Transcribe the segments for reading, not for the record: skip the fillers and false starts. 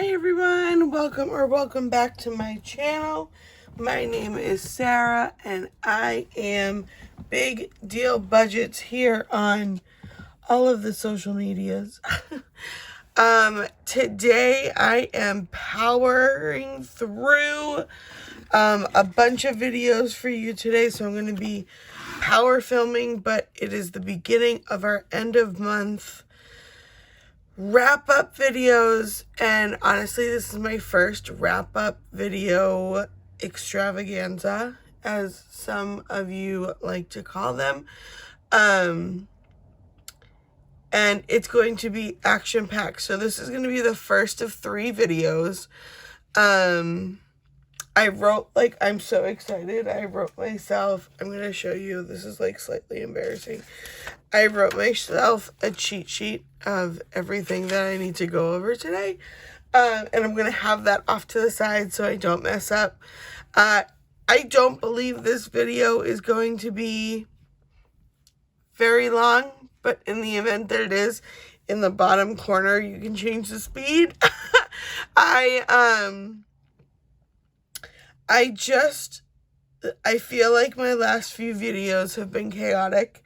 Hi everyone, welcome back to my channel. My name is Sarah and I am Big Deal Budgets here on all of the social medias. Today I am powering through a bunch of videos for you today, so I'm going to be power filming, but it is the beginning of our end of month wrap up videos, and honestly this is my first wrap up video extravaganza, as some of you like to call them, and it's going to be action packed. So this is going to be the first of 3 videos. I wrote, I'm so excited. I wrote myself, I'm going to show you, this is slightly embarrassing. I wrote myself a cheat sheet of everything that I need to go over today. And I'm going to have that off to the side so I don't mess up. I don't believe this video is going to be very long, but in the event that it is, in the bottom corner, you can change the speed. I feel like my last few videos have been chaotic,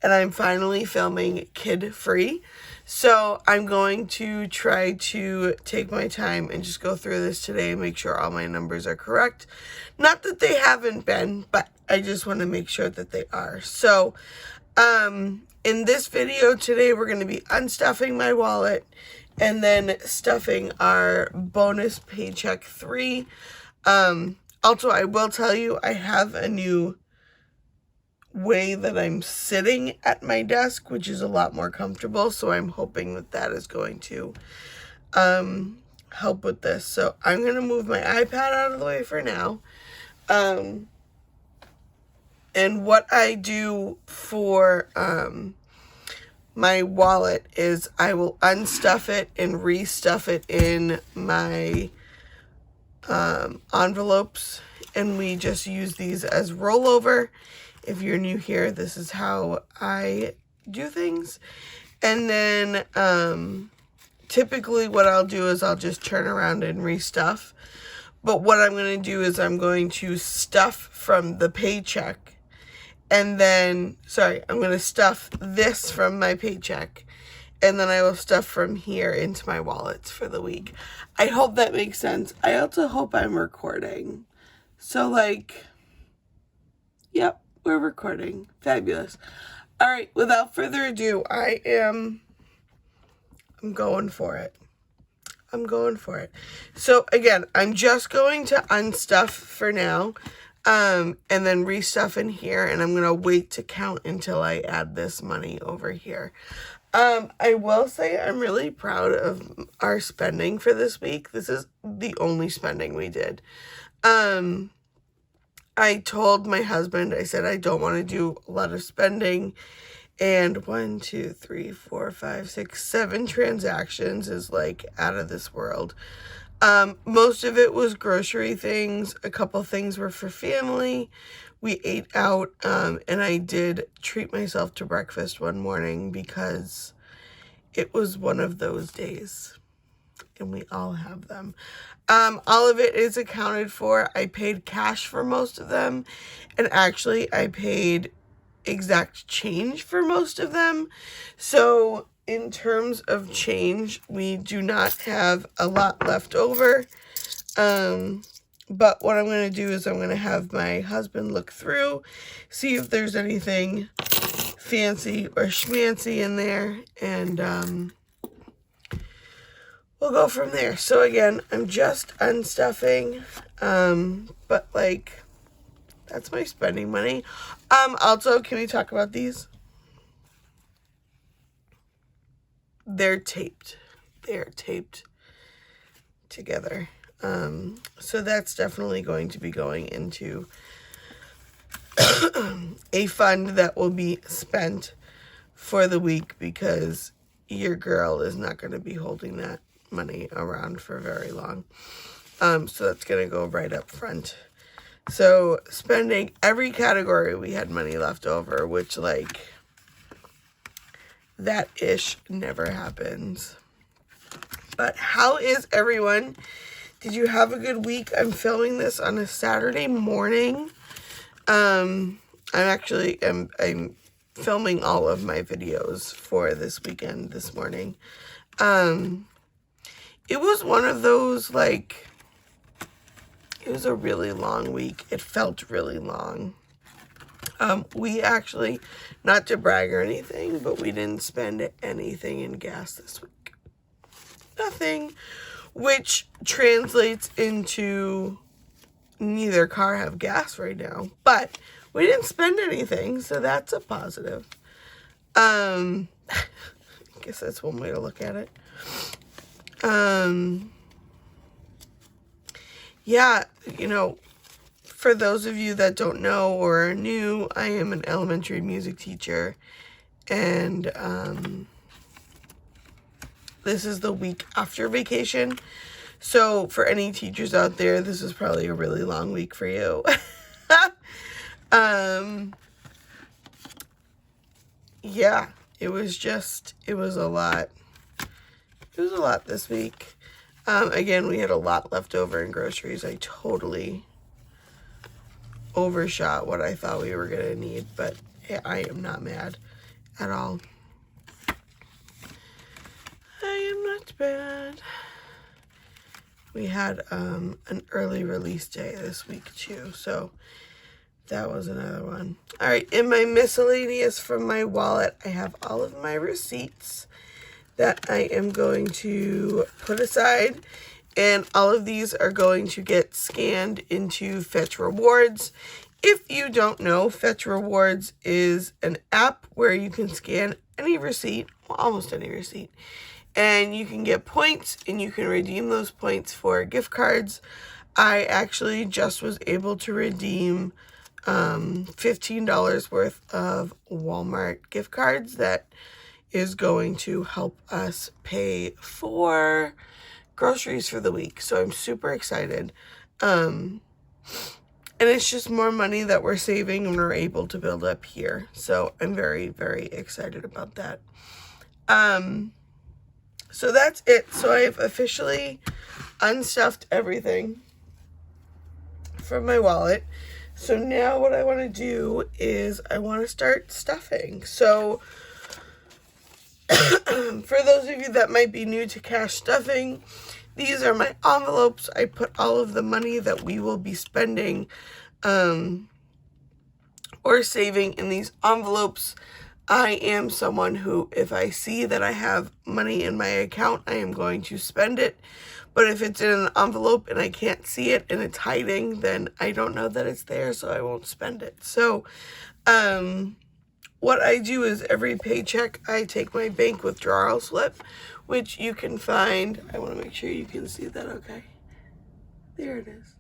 and I'm finally filming kid-free. So I'm going to try to take my time and just go through this today and make sure all my numbers are correct. Not that they haven't been, but I just want to make sure that they are. So in this video today, we're going to be unstuffing my wallet and then stuffing our bonus Paycheck 3. Also, I will tell you, I have a new way that I'm sitting at my desk, which is a lot more comfortable. So I'm hoping that that is going to help with this. So I'm going to move my iPad out of the way for now. And what I do for my wallet is I will unstuff it and restuff it in my envelopes, and we just use these as rollover. If you're new here, this is how I do things. And then typically what I'll do is I'll just turn around and restuff. But what I'm going to do is I'm going to stuff from the paycheck, and then I'm going to stuff this from my paycheck, and then I will stuff from here into my wallets for the week. I hope that makes sense. I also hope I'm recording. So yep, we're recording. Fabulous. All right, without further ado, I'm going for it. I'm going for it. So again, I'm just going to unstuff for now, and then restuff in here, and I'm going to wait to count until I add this money over here. I will say I'm really proud of our spending for this week. This is the only spending we did. I told my husband, I said, I don't want to do a lot of spending. And 1, 2, 3, 4, 5, 6, 7 transactions is out of this world. Most of it was grocery things. A couple things were for family. We ate out, and I did treat myself to breakfast one morning because it was one of those days, and we all have them. All of it is accounted for. I paid cash for most of them, and actually I paid exact change for most of them. So in terms of change, we do not have a lot left over. But what I'm going to do is I'm going to have my husband look through, see if there's anything fancy or schmancy in there, and we'll go from there. So again, I'm just unstuffing, but that's my spending money. Also, can we talk about these? They're taped. They are taped together. So that's definitely going to be going into a fund that will be spent for the week, because your girl is not going to be holding that money around for very long. So that's going to go right up front. So spending, every category we had money left over, which that ish never happens. But how is everyone? Did you have a good week? I'm filming this on a Saturday morning. I'm filming all of my videos for this weekend this morning. It was one of those, like, it was a really long week. It felt really long. We actually, not to brag or anything, but we didn't spend anything in gas this week. Nothing, which translates into neither car have gas right now, but we didn't spend anything, so that's a positive. I guess that's one way to look at it. Yeah, you know, for those of you that don't know or are new, I am an elementary music teacher, and this is the week after vacation. So for any teachers out there, this is probably a really long week for you. Yeah, it was a lot. It was a lot this week. Again, we had a lot left over in groceries. I totally overshot what I thought we were going to need, but I am not mad at all. I am not bad. We had an early release day this week too, so that was another one. All right, in my miscellaneous from my wallet, I have all of my receipts that I am going to put aside, and all of these are going to get scanned into Fetch Rewards. If you don't know, Fetch Rewards is an app where you can scan any receipt, well, almost any receipt, and you can get points, and you can redeem those points for gift cards. I actually just was able to redeem $15 worth of Walmart gift cards that is going to help us pay for groceries for the week. So I'm super excited. And it's just more money that we're saving and we're able to build up here. So I'm very, very excited about that. So that's it. So I've officially unstuffed everything from my wallet. So now what I want to do is I want to start stuffing. So for those of you that might be new to cash stuffing, these are my envelopes. I put all of the money that we will be spending or saving in these envelopes. I am someone who, if I see that I have money in my account, I am going to spend it. But if it's in an envelope and I can't see it and it's hiding, then I don't know that it's there, so I won't spend it. So, what I do is every paycheck, I take my bank withdrawal slip, which you can find. I want to make sure you can see that, okay? There it is.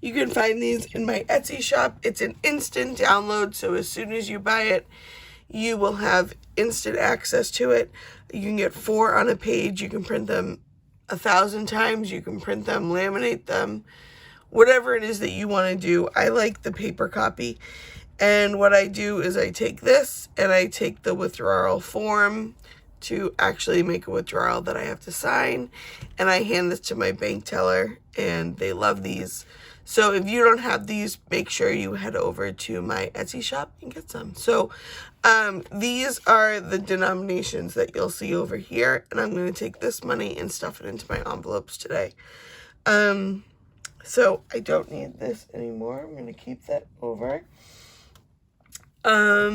You can find these in my Etsy shop. It's an instant download, so as soon as you buy it, you will have instant access to it. You can get 4 on a page. You can print them 1,000 times. You can print them, laminate them, whatever it is that you want to do. I like the paper copy. And what I do is I take this and I take the withdrawal form to actually make a withdrawal that I have to sign. And I hand this to my bank teller, and they love these. So if you don't have these, make sure you head over to my Etsy shop and get some. So these are the denominations that you'll see over here. And I'm going to take this money and stuff it into my envelopes today. So I don't need this anymore. I'm going to keep that over. All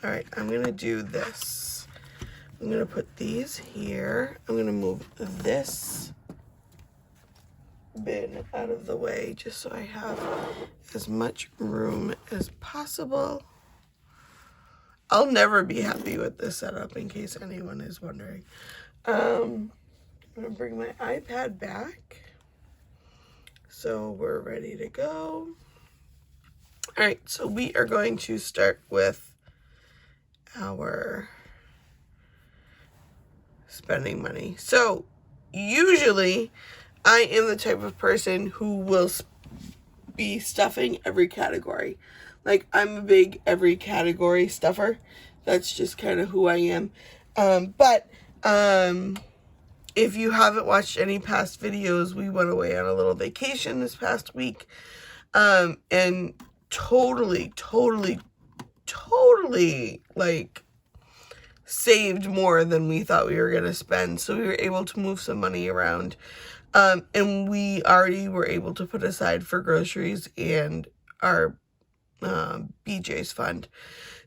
right, I'm going to do this. I'm going to put these here. I'm going to move this bin out of the way just so I have as much room as possible. I'll never be happy with this setup, in case anyone is wondering. I'm going to bring my iPad back. So we're ready to go. All right, so we are going to start with our spending money. So usually I am the type of person who will be stuffing every category. Like, I'm a big every category stuffer. That's just kind of who I am. But If you haven't watched any past videos, we went away on a little vacation this past week. And totally, like, saved more than we thought we were going to spend. So we were able to move some money around. And we already were able to put aside for groceries and our BJ's fund.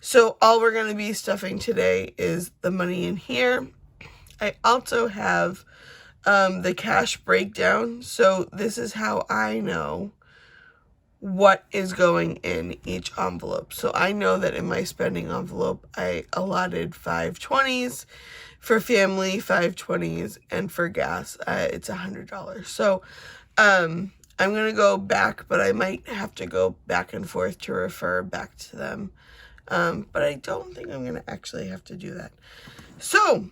So all we're going to be stuffing today is the money in here. I also have the cash breakdown. So this is how I know what is going in each envelope. So I know that in my spending envelope, I allotted 520s for family, 520s, and for gas, it's $100. So I'm going to go back, but I might have to go back and forth to refer back to them. But I don't think I'm going to actually have to do that. So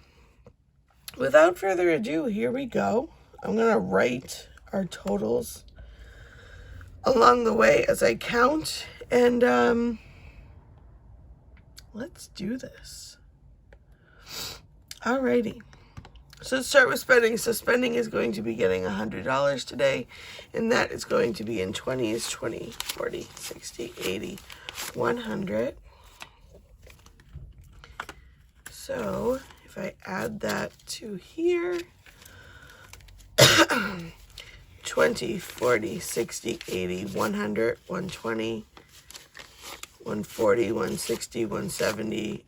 without further ado, here we go. I'm going to write our totals along the way as I count, and let's do this. Alrighty. So let's start with spending. So spending is going to be getting $100 today, and that is going to be in 20s, 20, 40, 60, 80, 100. So if I add that to here, 20, 40, 60, 80, 100, 120, 140, 160, 170,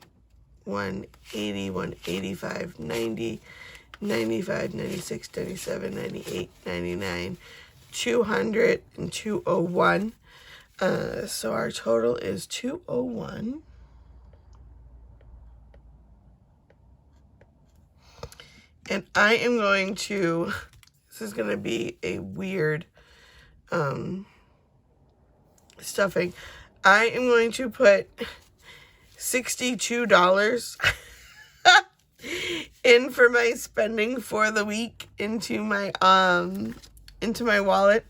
180, 185, 90, 95, 96, 97, 98, 99, 200, and 201. So our total is 201. And I am going to, this is going to be a weird stuffing. I am going to put $62 in for my spending for the week into my wallet.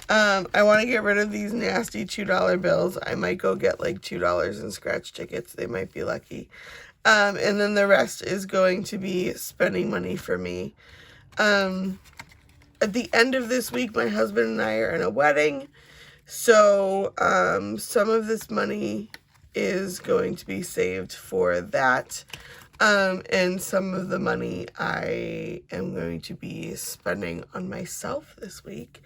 I want to get rid of these nasty $2 bills. I might go get like $2 in scratch tickets. They might be lucky. And then the rest is going to be spending money for me. At the end of this week, my husband and I are in a wedding. So some of this money is going to be saved for that. And some of the money I am going to be spending on myself this week,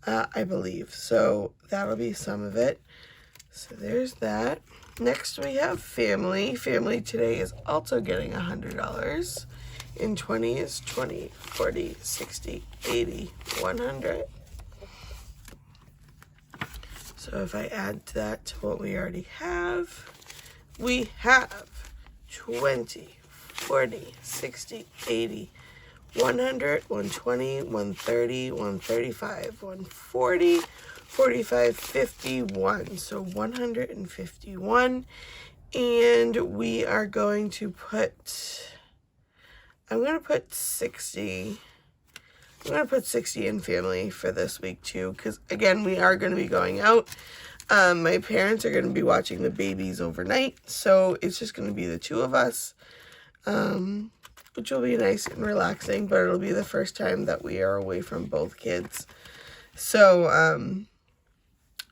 I believe. So that'll be some of it. So there's that. Next we have family. Family today is also getting $100 in 20s, 20, 40, 60, 80, 100. So if I add that to what we already have, we have 20, 40, 60, 80, 100, 120, 130, 135, 140, 45, 51. So 151. And we are going to put, I'm going to put 60. I'm going to put 60 in family for this week too, because again, we are going to be going out. My parents are going to be watching the babies overnight, so it's just going to be the two of us, which will be nice and relaxing, but it'll be the first time that we are away from both kids. So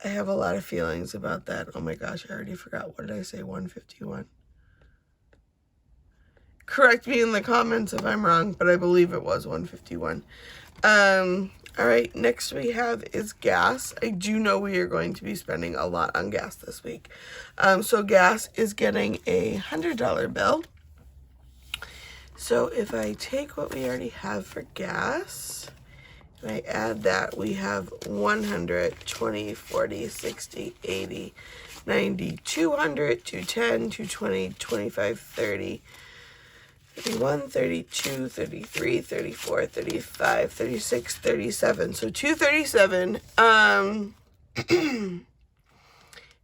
I have a lot of feelings about that. Oh my gosh, I already forgot. What did I say? 151. Correct me in the comments if I'm wrong, but I believe it was 151. All right, next we have is gas. I do know we are going to be spending a lot on gas this week. So gas is getting a $100 bill. So if I take what we already have for gas, and I add that, we have 100, 20, 40, 60, 80, 90, 200, 210, 220, 25, 30, 31, 32, 33, 34, 35, 36, 37. So 237.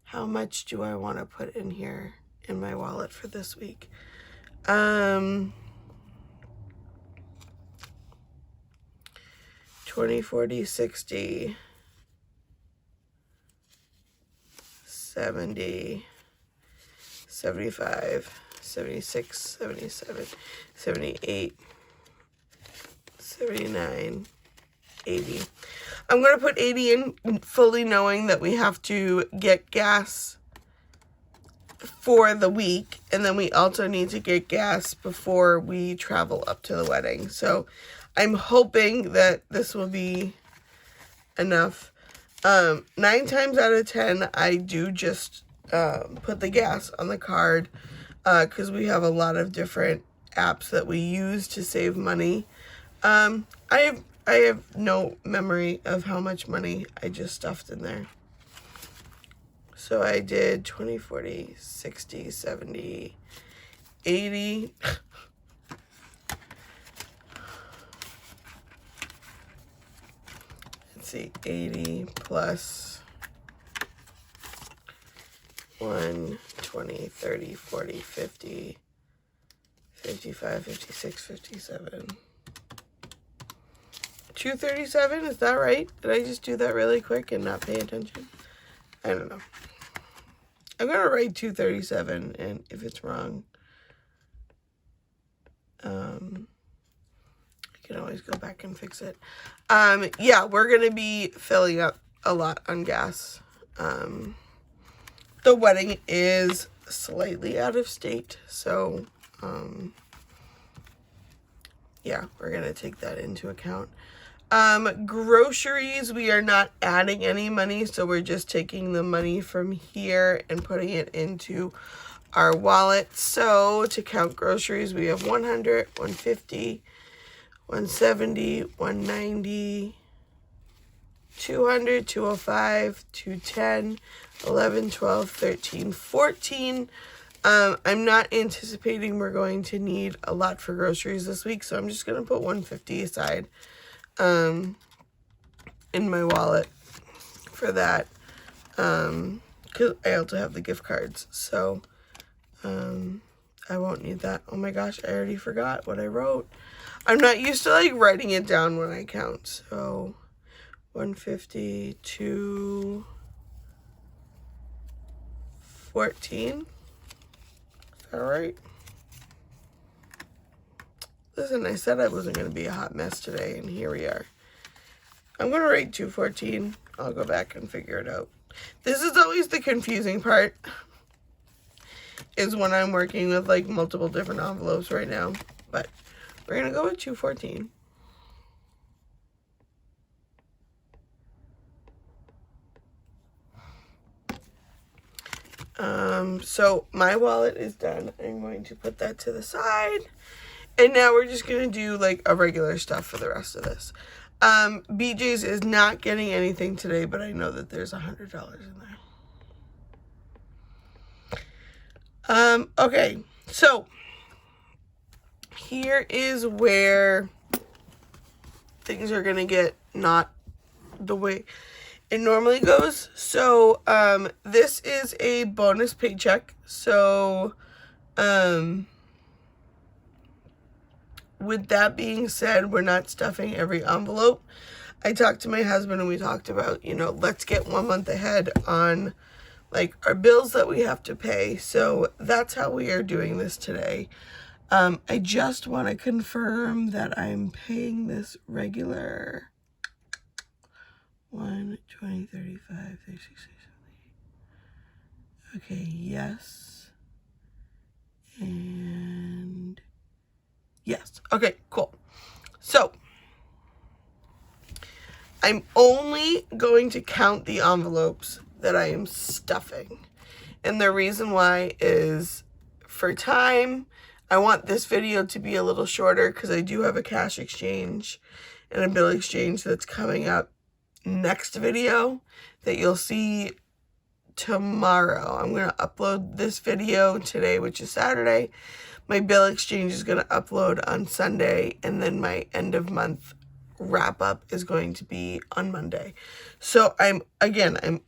How much do I want to put in here in my wallet for this week? 20, 40, 60, 70, 75, 76, 77, 78, 79, 80. I'm going to put 80 in, fully knowing that we have to get gas for the week, and then we also need to get gas before we travel up to the wedding. So I'm hoping that this will be enough. 9 times out of 10, I do just put the gas on the card, because we have a lot of different apps that we use to save money. I have no memory of how much money I just stuffed in there. So I did 20, 40, 60, 70, 80. Let's see, 80 plus 1, 20, 30, 40, 50, 55, 56, 57. 237, is that right? Did I just do that really quick and not pay attention? I don't know. I'm going to write 237, and if it's wrong, I can always go back and fix it. Yeah, we're going to be filling up a lot on gas. The wedding is slightly out of state, so, yeah, we're going to take that into account. Groceries, we are not adding any money, so we're just taking the money from here and putting it into our wallet. So to count groceries, we have 100, 150, 170, 190, 200, 205, 210, 11, 12, 13, 14. I'm not anticipating we're going to need a lot for groceries this week, so I'm just going to put 150 aside in my wallet for that, because I also have the gift cards, so I won't need that. Oh my gosh, I already forgot what I wrote. I'm not used to like writing it down when I count. So 150 to 14. Is that right? Listen, I said I wasn't going to be a hot mess today, and here we are. I'm going to write 214. I'll go back and figure it out. This is always the confusing part, is when I'm working with like multiple different envelopes right now. But we're going to go with 214. So my wallet is done. I'm going to put that to the side. And now we're just going to do like a regular stuff for the rest of this. BJ's is not getting anything today, but I know that there's $100 in there. Okay, so here is where things are going to get not the way it normally goes. So, this is a bonus paycheck. So, with that being said, we're not stuffing every envelope. I talked to my husband and we talked about, you know, let's get 1 month ahead on like our bills that we have to pay. So that's how we are doing this today. I just want to confirm that I'm paying this regular 1, 20, 35, 36, 38. Okay, yes. And yes. Okay, cool. So I'm only going to count the envelopes that I am stuffing. And the reason why is for time. I want this video to be a little shorter because I do have a cash exchange and a bill exchange that's coming up next video that you'll see tomorrow. I'm going to upload this video today, which is Saturday. My bill exchange is going to upload on Sunday, and then my end of month wrap up is going to be on Monday. So I'm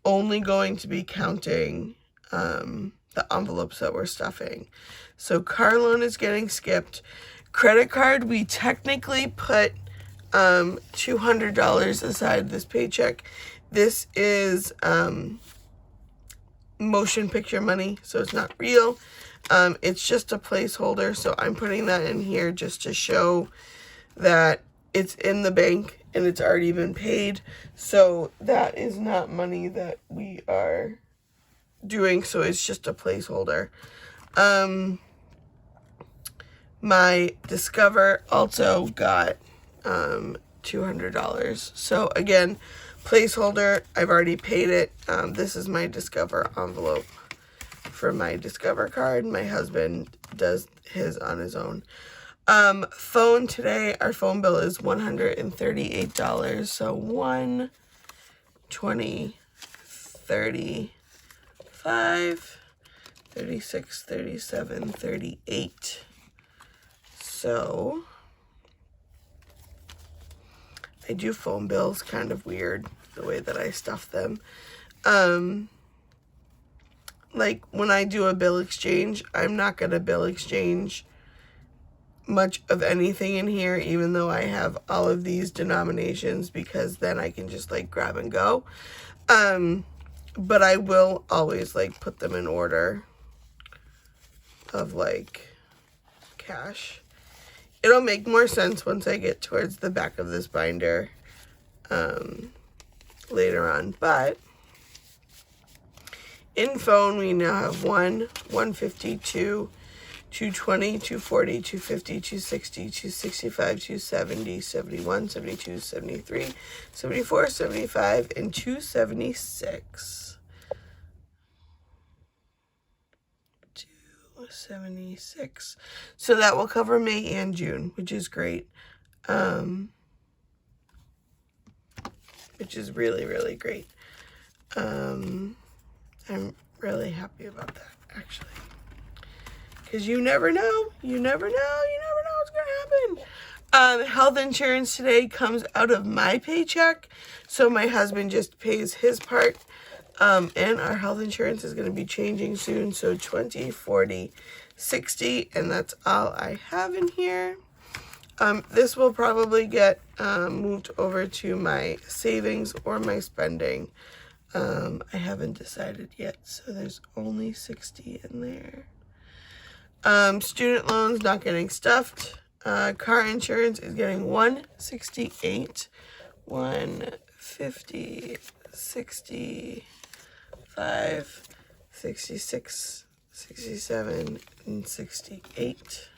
only going to be counting the envelopes that we're stuffing. So car loan is getting skipped. Credit card, we technically put $200 aside this paycheck. This is motion picture money, so it's not real. It's just a placeholder, so I'm putting that in here just to show that it's in the bank and it's already been paid. So that is not money that we are doing, so it's just a placeholder. My Discover also got $200. So again, placeholder, I've already paid it. This is my Discover envelope for my Discover card. My husband does his on his own. Phone today, our phone bill is $138. So 120, 35, 36, 37, 38. So I do phone bills kind of weird the way that I stuff them. Like when I do a bill exchange, I'm not going to bill exchange much of anything in here, even though I have all of these denominations, because then I can just like grab and go. But I will always like put them in order of like cash. It'll make more sense once I get towards the back of this binder later on. But in phone, we now have 152, 220, 240, 250, 260, 265, 270, 71, 72, 73, 74, 75, and 276. 276. So that will cover May and June, which is great. Which is really, really great. I'm really happy about that, actually. Because you never know. You never know. You never know what's going to happen. Health insurance today comes out of my paycheck. So my husband just pays his part. And our health insurance is going to be changing soon. So 20, 40, 60. And that's all I have in here. This will probably get moved over to my savings or my spending. I haven't decided yet. So there's only 60 in there. Student loans not getting stuffed. Car insurance is getting 168, 150, 65, 66, 67, and 68.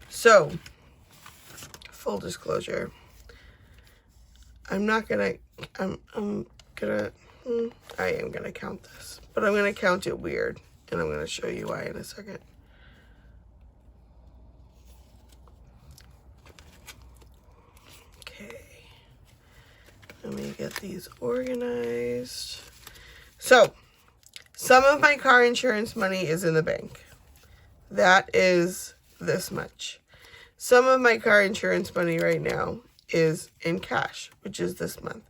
So, full disclosure, I am gonna count this, but I'm gonna count it weird. And I'm going to show you why in a second. Okay. Let me get these organized. So, some of my car insurance money is in the bank. That is this much. Some of my car insurance money right now is in cash, which is this month.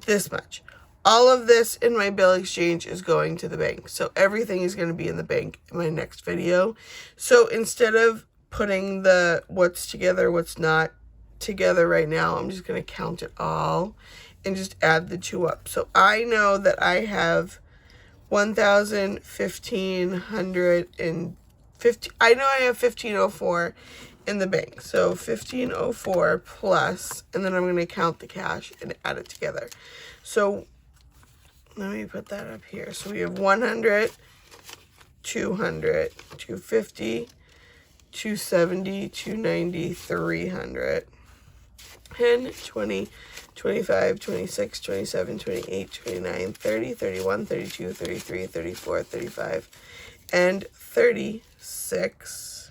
This much. All of this in my bill exchange is going to the bank. So everything is going to be in the bank in my next video. So instead of putting the what's together, what's not together right now, I'm just going to count it all and just add the two up. So I know that I have 1,150. I know I have 1,504 in the bank. So 1,504 plus, and then I'm going to count the cash and add it together. So let me put that up here. So we have 100, 200, 250, 270, 290, 300, 10, 20, 25, 26, 27, 28, 29, 30, 31, 32, 33, 34, 35, and 36.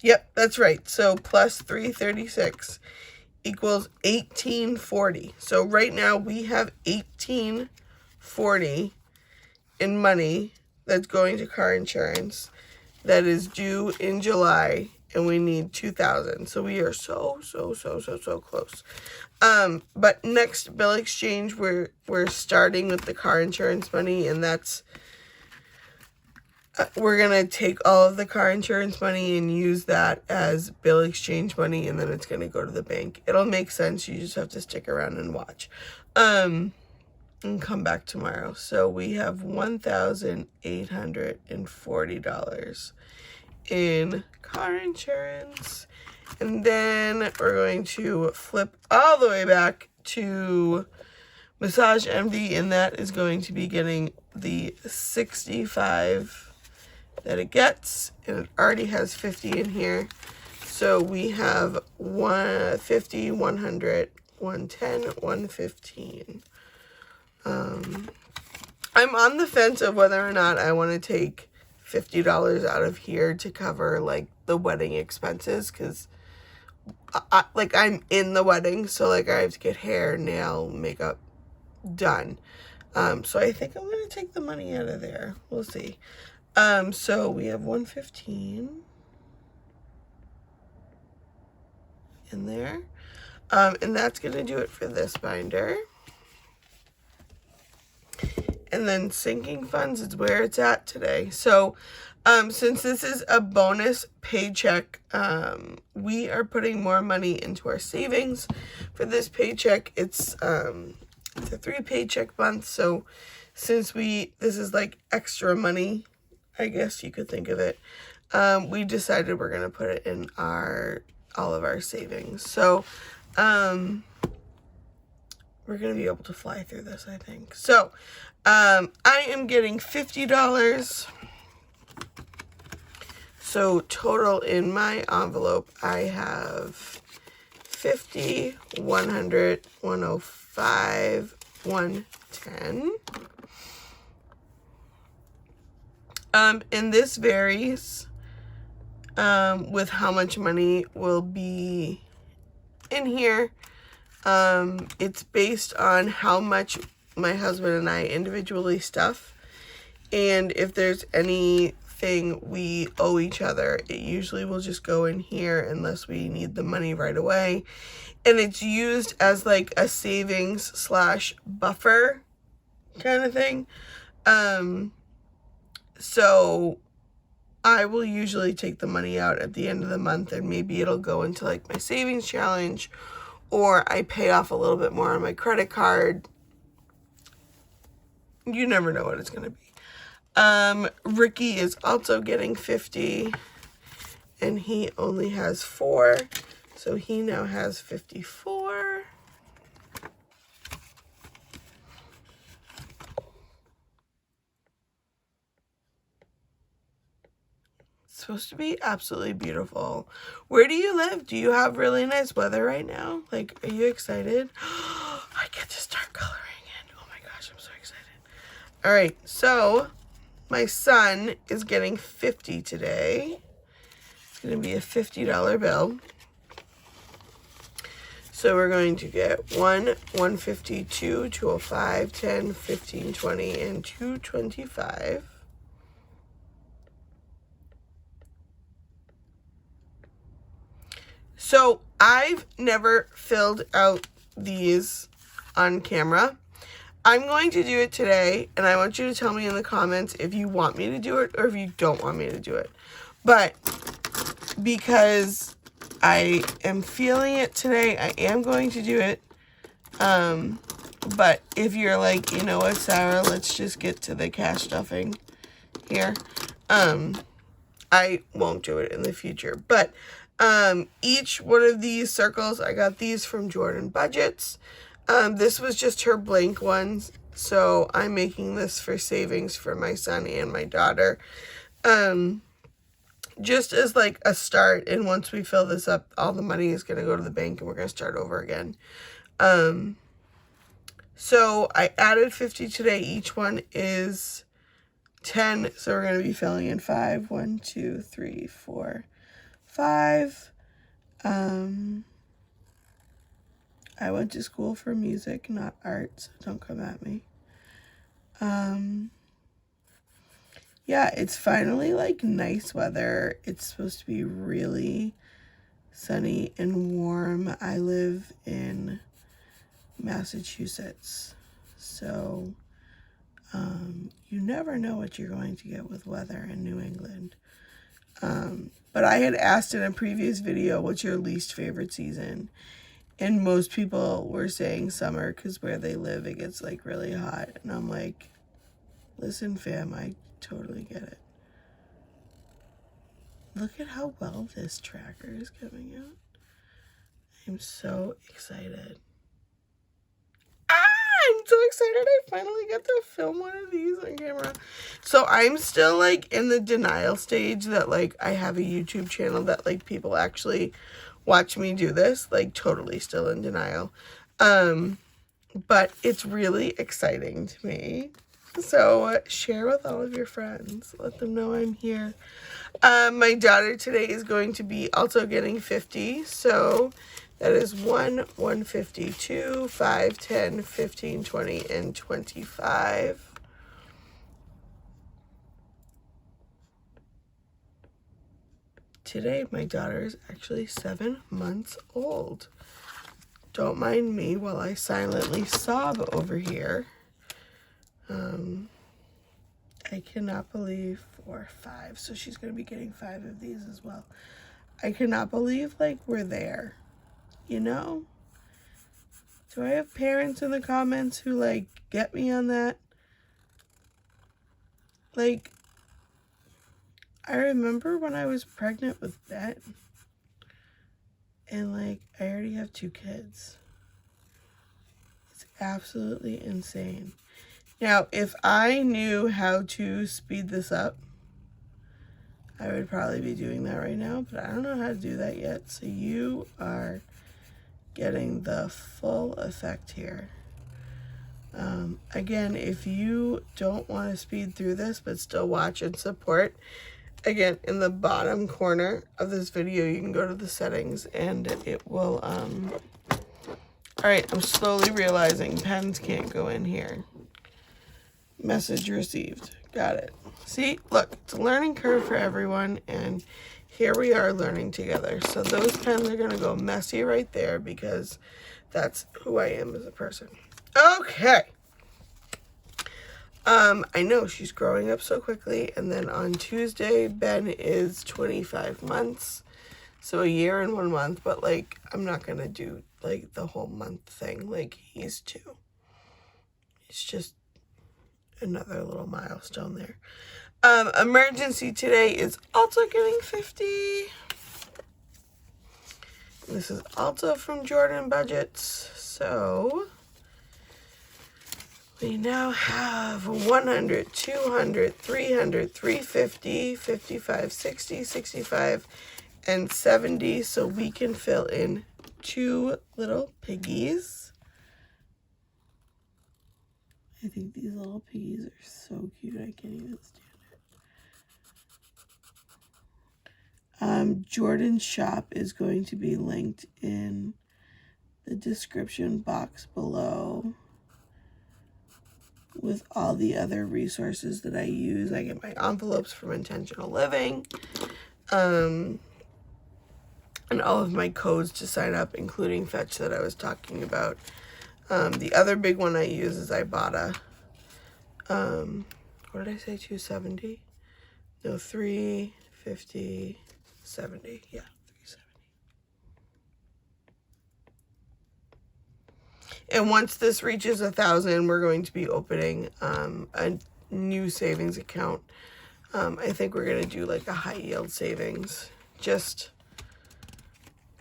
Yep, that's right. So plus 336 equals 1840. So right now we have 1840 in money that's going to car insurance that is due in July, and we need 2,000. So we are so close. But next bill exchange, we're starting with the car insurance money, and that's we're going to take all of the car insurance money and use that as bill exchange money, and then it's going to go to the bank. It'll make sense. You just have to stick around and watch. and come back tomorrow. So we have $1,840 in car insurance. And then we're going to flip all the way back to Massage MD, and that is going to be getting the 65 that it gets, and it already has 50 in here. So we have 150, 100, 110, 115. I'm on the fence of whether or not I want to take $50 out of here to cover like the wedding expenses, because I'm in the wedding, so like I have to get hair, nail, makeup done. So I think I'm gonna take the money out of there. We'll see. So we have 115 in there. And that's gonna do it for this binder. And then sinking funds is where it's at today. So since this is a bonus paycheck, we are putting more money into our savings for this paycheck. It's a 3 paycheck month, so since this is like extra money, I guess you could think of it, we decided we're gonna put it in all of our savings. So we're gonna be able to fly through this, I think. So I am getting $50. So total in my envelope, I have 50, 100, 105, 110. And this varies with how much money will be in here. It's based on how much my husband and I individually stuff, and if there's anything we owe each other, it usually will just go in here unless we need the money right away. And it's used as like a savings / buffer kind of thing. So I will usually take the money out at the end of the month, and maybe it'll go into like my savings challenge, or I pay off a little bit more on my credit card. You never know what it's going to be. Ricky is also getting 50, and he only has 4, so he now has 54. It's supposed to be absolutely beautiful. Where do you live? Do you have really nice weather right now? Like, are you excited? I get to start coloring in. Oh my gosh, I'm so excited. All right, so my son is getting 50 today. It's going to be a $50 bill. So we're going to get 1, 150, 2, 205, 10, 15, 20, and 225. So I've never filled out these on camera. I'm going to do it today, and I want you to tell me in the comments if you want me to do it or if you don't want me to do it. But because I am feeling it today, I am going to do it. But if you're like, you know what, Sarah, let's just get to the cash stuffing here, I won't do it in the future. But each one of these circles, I got these from Jordan Budgets. This was just her blank ones, so I'm making this for savings for my son and my daughter. Just as like a start, and once we fill this up, all the money is going to go to the bank and we're going to start over again. So I added 50 today. Each one is 10, so we're going to be filling in 5. 1, 2, 3, 4, 5. I went to school for music, not art, so don't come at me. Yeah, it's finally like nice weather. It's supposed to be really sunny and warm. I live in Massachusetts, so you never know what you're going to get with weather in New England. But I had asked in a previous video, what's your least favorite season? And most people were saying summer because where they live, it gets like really hot. And I'm like, listen, fam, I totally get it. Look at how well this tracker is coming out. I'm so excited. I'm so excited I finally get to film one of these on camera. So I'm still like in the denial stage that like I have a YouTube channel that like people actually watch me do this. Like totally still in denial. But it's really exciting to me. So share with all of your friends. Let them know I'm here. My daughter today is going to be also getting 50. So that is 1, 150, 2, 5, 10, 15, 20, and 25. Today, my daughter is actually 7 months old. Don't mind me while I silently sob over here. I cannot believe 4, 5. So she's going to be getting 5 of these as well. I cannot believe, like, we're there. You know? Do I have parents in the comments who, like, get me on that? Like, I remember when I was pregnant with Ben. And, like, I already have 2 kids. It's absolutely insane. Now, if I knew how to speed this up, I would probably be doing that right now, but I don't know how to do that yet. So you are getting the full effect here. Again, if you don't want to speed through this, but still watch and support, again, in the bottom corner of this video, you can go to the settings and it will, all right, I'm slowly realizing pens can't go in here. Message received. Got it. See, look, it's a learning curve for everyone, and here we are learning together. So those pens are going to go messy right there because that's who I am as a person. Okay. I know she's growing up so quickly, and then on Tuesday, Ben is 25 months, so a year and 1 month, but, like, I'm not going to do, like, the whole month thing. Like, he's 2. It's just another little milestone there. Emergency today is also getting 50. This is also from Jordan Budgets. So we now have 100, 200, 300, 350, 55, 60, 65, and 70. So we can fill in 2 little piggies. I think these little piggies are so cute. I can't even stand it. Jordan's shop is going to be linked in the description box below with all the other resources that I use. I get my envelopes from Intentional Living, and all of my codes to sign up, including Fetch that I was talking about. The other big one I use is IBOTTA. What did I say, 270? No, 350, 70. Yeah, 370. And once this reaches 1,000, we're going to be opening a new savings account. I think we're going to do like a high yield savings, just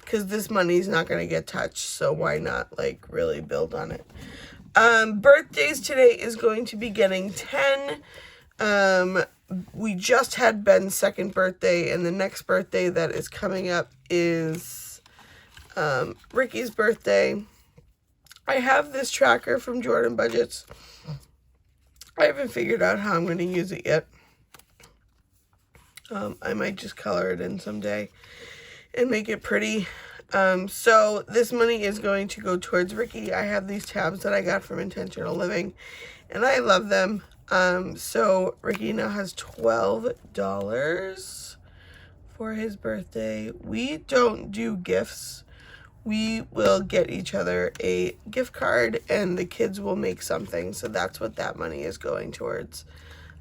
because this money's not going to get touched, so why not like really build on it. Birthdays today is going to be getting 10. We just had Ben's 2nd birthday, and the next birthday that is coming up is Ricky's birthday. I have this tracker from Jordan Budgets. I haven't figured out how I'm going to use it yet. I might just color it in someday and make it pretty. So this money is going to go towards Ricky. I have these tabs that I got from Intentional Living, and I love them. So Ricky now has $12 for his birthday. We don't do gifts. We will get each other a gift card, and the kids will make something. So that's what that money is going towards.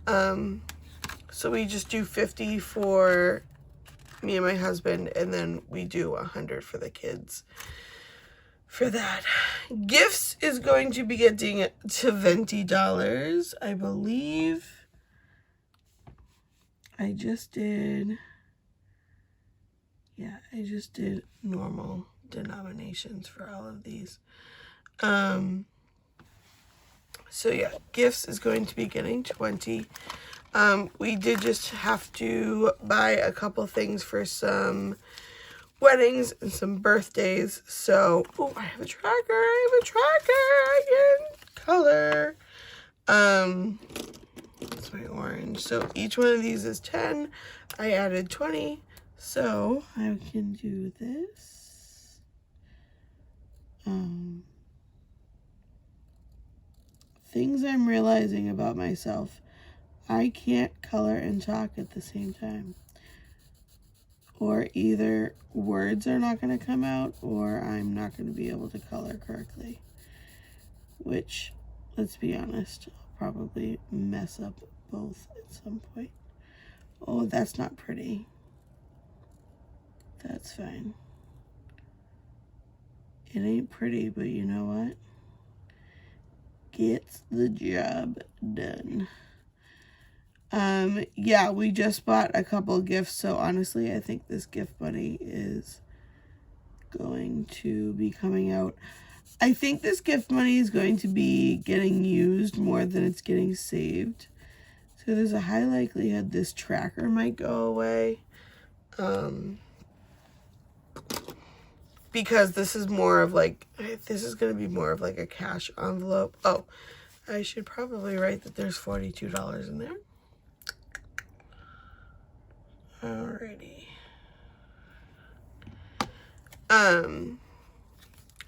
So we just do 50 for me and my husband, and then we do 100 for the kids for that. Gifts is going to be getting $20, I believe. I just did normal denominations for all of these. So yeah, gifts is going to be getting 20. We did just have to buy a couple things for some weddings and some birthdays. So, oh, I have a tracker. I can color. That's my orange. So each one of these is 10. I added 20. So I can do this. Things I'm realizing about myself. I can't color and talk at the same time. Or either words are not going to come out or I'm not going to be able to color correctly. Which, let's be honest, I'll probably mess up both at some point. Oh, that's not pretty. That's fine. It ain't pretty, but you know what? Gets the job done. Yeah, we just bought a couple gifts, so honestly, I think this gift money is going to be coming out. I think this gift money is going to be getting used more than it's getting saved. So there's a high likelihood this tracker might go away. Because this is more of like, this is going to be more of like a cash envelope. Oh, I should probably write that there's $42 in there. Alrighty.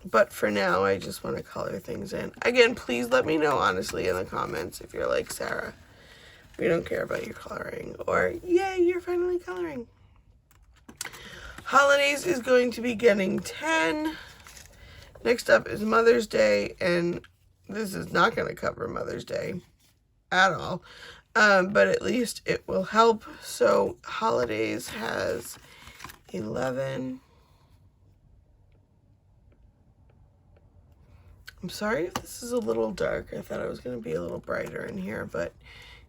But for now, I just want to color things in. Again, please let me know, honestly, in the comments if you're like, Sarah, we don't care about your coloring. Or, yay, you're finally coloring. Holidays is going to be getting 10. Next up is Mother's Day, and this is not going to cover Mother's Day at all. But at least it will help. So holidays has 11. I'm sorry if this is a little dark. I thought it was going to be a little brighter in here, but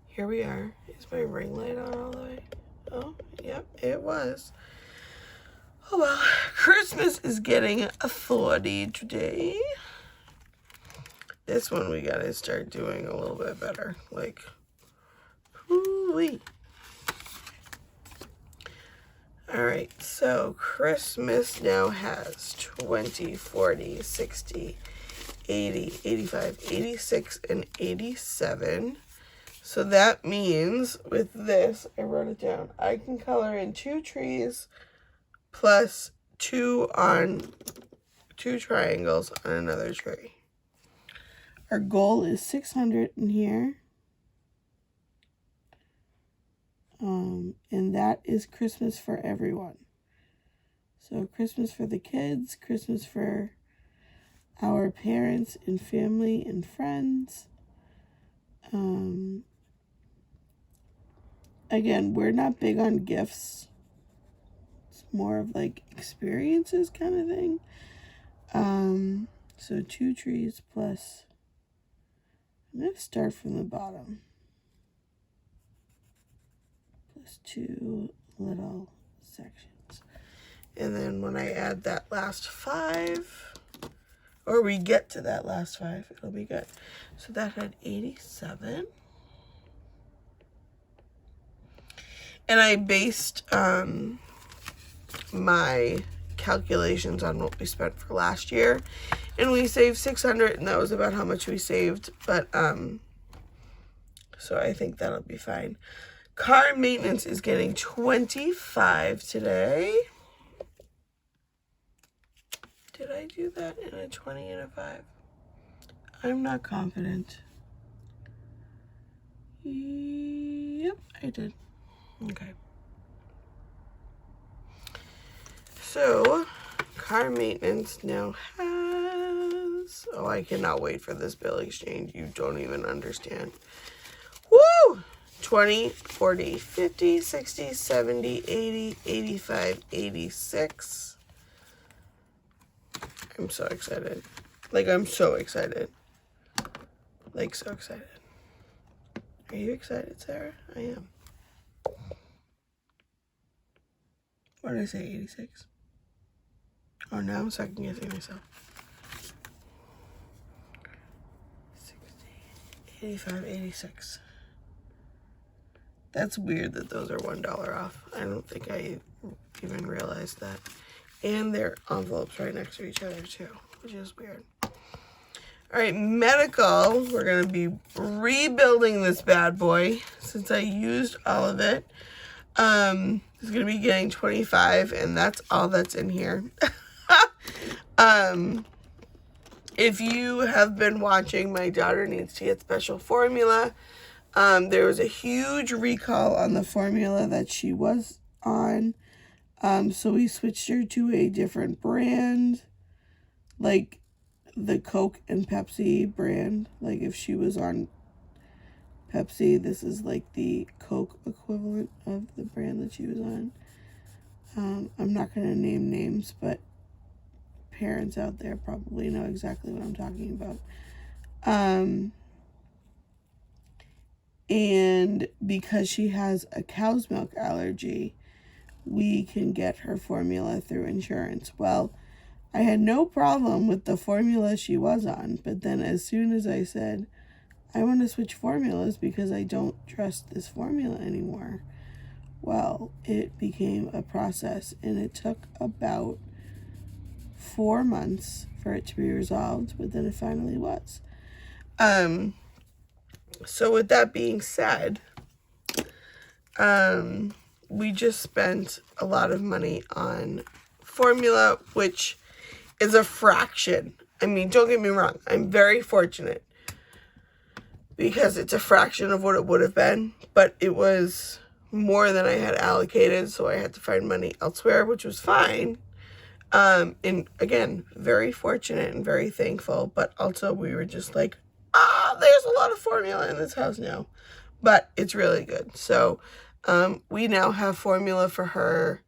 here we are. Is my ring light on all the way? Oh, yep, it was. Oh well, Christmas is getting a 40 today. This one we gotta start doing a little bit better. Like, hoo-wee. Alright, so Christmas now has 20, 40, 60, 80, 85, 86, and 87. So that means with this, I wrote it down, I can color in 2 trees plus 2 triangles on another tree. Our goal is 600 in here. And that is Christmas for everyone. So Christmas for the kids, Christmas for our parents and family and friends. Again, we're not big on gifts. It's more of like experiences kind of thing. So 2 trees plus, I'm going to start from the bottom. Plus 2 little sections. And then when I add that last 5, or we get to that last 5, it'll be good. So that had 87. And I based my calculations on what we spent for last year. And we saved 600, and that was about how much we saved. But, so I think that'll be fine. Car maintenance is getting 25 today. Did I do that in a 20 and a 5? I'm not confident. Yep, I did. Okay. So, car maintenance now has... Oh, I cannot wait for this bill exchange. You don't even understand. Woo! 20, 40, 50, 60, 70, 80, 85, 86. I'm so excited. Like, I'm so excited. Like, so excited. Are you excited, Sarah? I am. What did I say, 86? Oh, now I'm second guessing myself. 60, 85, 86. That's weird that those are $1 off. I don't think I even realized that. And their envelopes right next to each other too, which is weird. All right, medical. We're gonna be rebuilding this bad boy since I used all of it. It's gonna be getting 25, and that's all that's in here. If you have been watching, my daughter needs to get special formula. There was a huge recall on the formula that she was on. So we switched her to a different brand, like the Coke and Pepsi brand. Like if she was on Pepsi, this is like the Coke equivalent of the brand that she was on. I'm not going to name names, but parents out there probably know exactly what I'm talking about. And because she has a cow's milk allergy, we can get her formula through insurance. Well, I had no problem with the formula she was on, but then as soon as I said, I want to switch formulas because I don't trust this formula anymore, well, it became a process, and it took about 4 months for it to be resolved, but then it finally was. So with that being said, we just spent a lot of money on formula, which is a fraction. I mean, don't get me wrong. I'm very fortunate because it's a fraction of what it would have been, but it was more than I had allocated, so I had to find money elsewhere, which was fine. And again, very fortunate and very thankful, but also we were just like, there's a lot of formula in this house now, but it's really good. So, we now have formula for her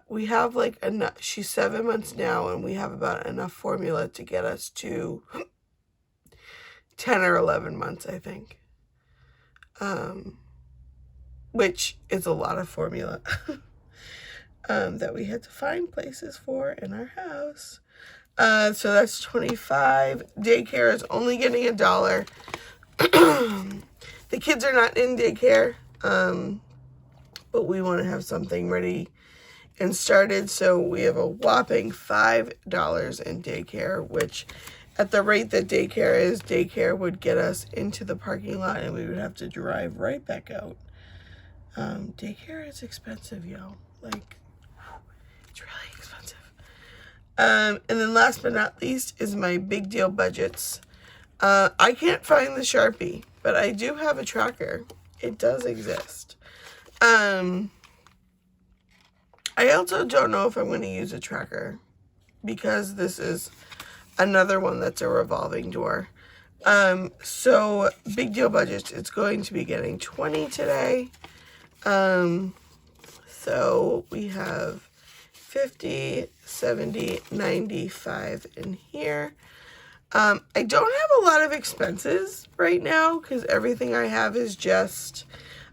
we have like enough, she's 7 months now, and we have about enough formula to get us to 10 or 11 months, I think. Which is a lot of formula that we had to find places for in our house. So that's 25. Daycare is only getting $1. The kids are not in daycare, but we want to have something ready and started, so we have a whopping $5 in daycare, which at the rate that daycare would get us into the parking lot, and we would have to drive right back out. Daycare is expensive, yo. Like, it's really expensive. And then last but not least is my big deal budgets. I can't find the Sharpie, but I do have a tracker. It does exist. I also don't know if I'm going to use a tracker because this is another one that's a revolving door. So big deal budgets, it's going to be getting 20 today. So we have 50, 70, 95 in here. I don't have a lot of expenses right now because everything I have is just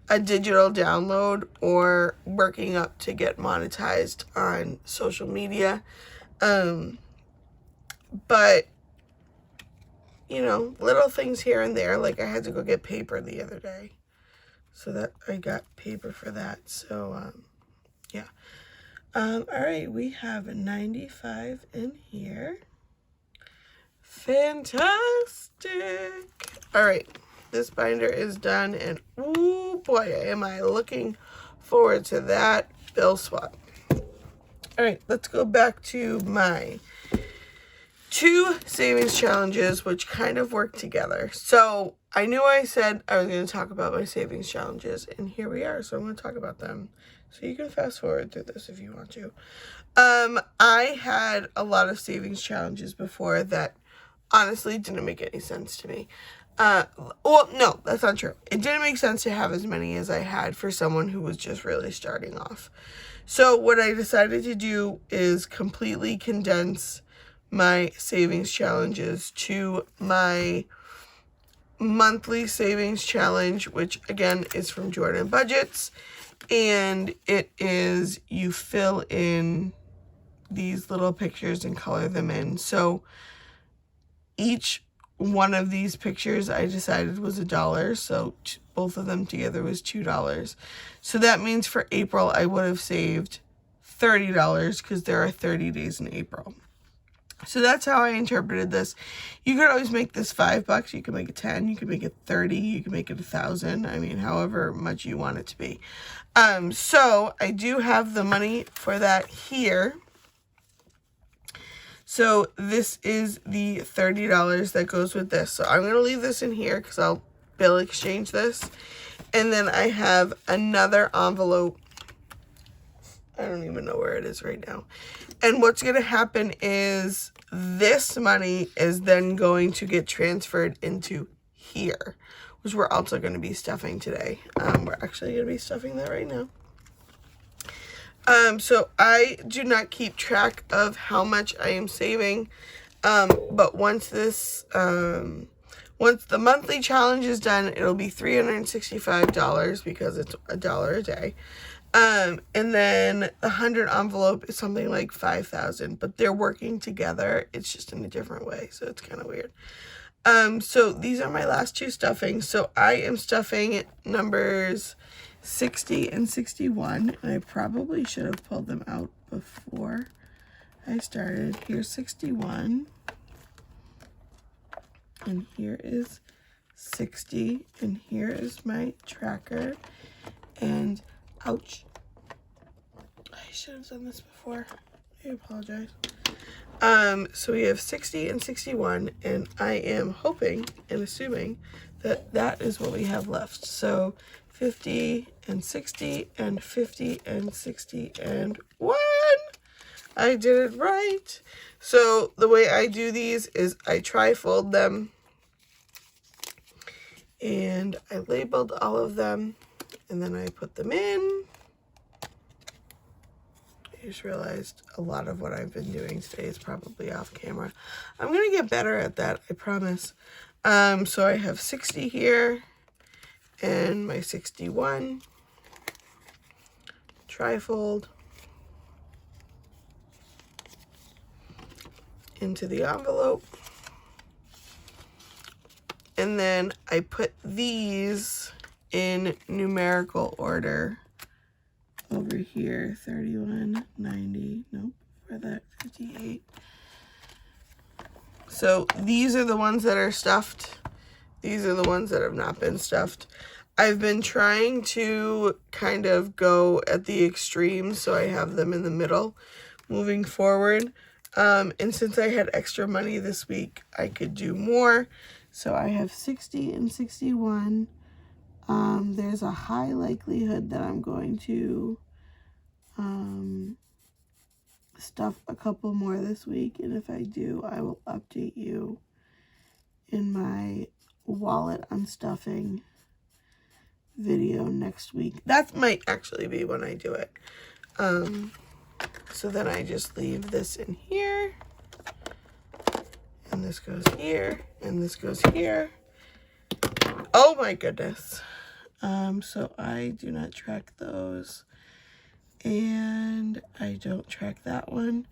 a digital download or working up to get monetized on social media. But, you know, little things here and there. Like I had to go get paper the other day. So that I got paper for that. So, yeah. All right, we have 95 in here. Fantastic. All right, this binder is done, and oh boy, am I looking forward to that bill swap. All right, let's go back to my 2 savings challenges, which kind of work together. So I knew I said I was going to talk about my savings challenges, and here we are. So I'm going to talk about them. So you can fast forward through this if you want to. I had a lot of savings challenges before that honestly didn't make any sense to me. Well, no, that's not true. It didn't make sense to have as many as I had for someone who was just really starting off. So what I decided to do is completely condense my savings challenges to my monthly savings challenge, which again is from Jordan Budgets, and it is you fill in these little pictures and color them in. So each one of these pictures I decided was $1, so both of them together was $2. So that means for April I would have saved $30 because there are 30 days in April. So that's how I interpreted this. You could always make this $5. You can make it 10. You can make it 30. You can make it 1,000. I mean, however much you want it to be. So I do have the money for that here. So this is the $30 that goes with this. So I'm going to leave this in here because I'll bill exchange this. And then I have another envelope. I don't even know where it is right now. And what's going to happen is this money is then going to get transferred into here, which we're also going to be stuffing today. We're actually going to be stuffing that right now. So I do not keep track of how much I am saving. But once this, once the monthly challenge is done, it'll be $365 because it's $1 a day. And then the 100 envelope is something like 5,000, but they're working together. It's just in a different way. So it's kind of weird. So these are my last two stuffings. So I am stuffing numbers 60 and 61. And I probably should have pulled them out before I started. Here's 61. And here is 60. And here is my tracker. And ouch. I should have done this before. I apologize. So we have 60 and 61, and I am hoping and assuming that that is what we have left. So 50 and 60 and 50 and 60 and 1. I did it right. So the way I do these is I tri-fold them, and I labeled all of them. And then I put them in. I just realized a lot of what I've been doing today is probably off camera. I'm going to get better at that, I promise. So I have 60 here and my 61. Trifold into the envelope. And then I put these in numerical order over here. 31, 90, nope, for that 58. So these are the ones that are stuffed. These are the ones that have not been stuffed. I've been trying to kind of go at the extremes so I have them in the middle moving forward. And since I had extra money this week, I could do more. So I have 60 and 61. There's a high likelihood that I'm going to stuff a couple more this week. And if I do, I will update you in my wallet unstuffing video next week. That might actually be when I do it. So then I just leave this in here. And this goes here. And this goes here. Oh my goodness. So I do not track those, and I don't track that one.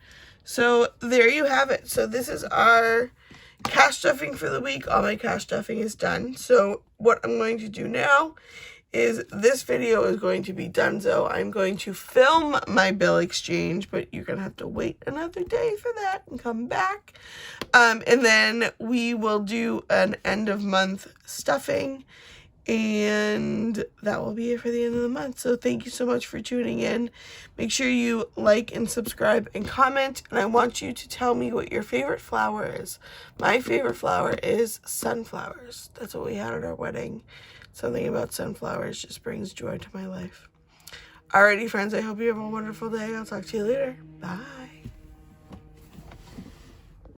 So there you have it. So this is our cash stuffing for the week. All my cash stuffing is done. So what I'm going to do now is this video is going to be donezo. I'm going to film my bill exchange, but you're going to have to wait another day for that and come back. And then we will do an end of month stuffing. And that will be it for the end of the month. So thank you so much for tuning in. Make sure you like and subscribe and comment. And I want you to tell me what your favorite flower is. My favorite flower is sunflowers. That's what we had at our wedding. Something about sunflowers just brings joy to my life. Alrighty, friends. I hope you have a wonderful day. I'll talk to you later. Bye.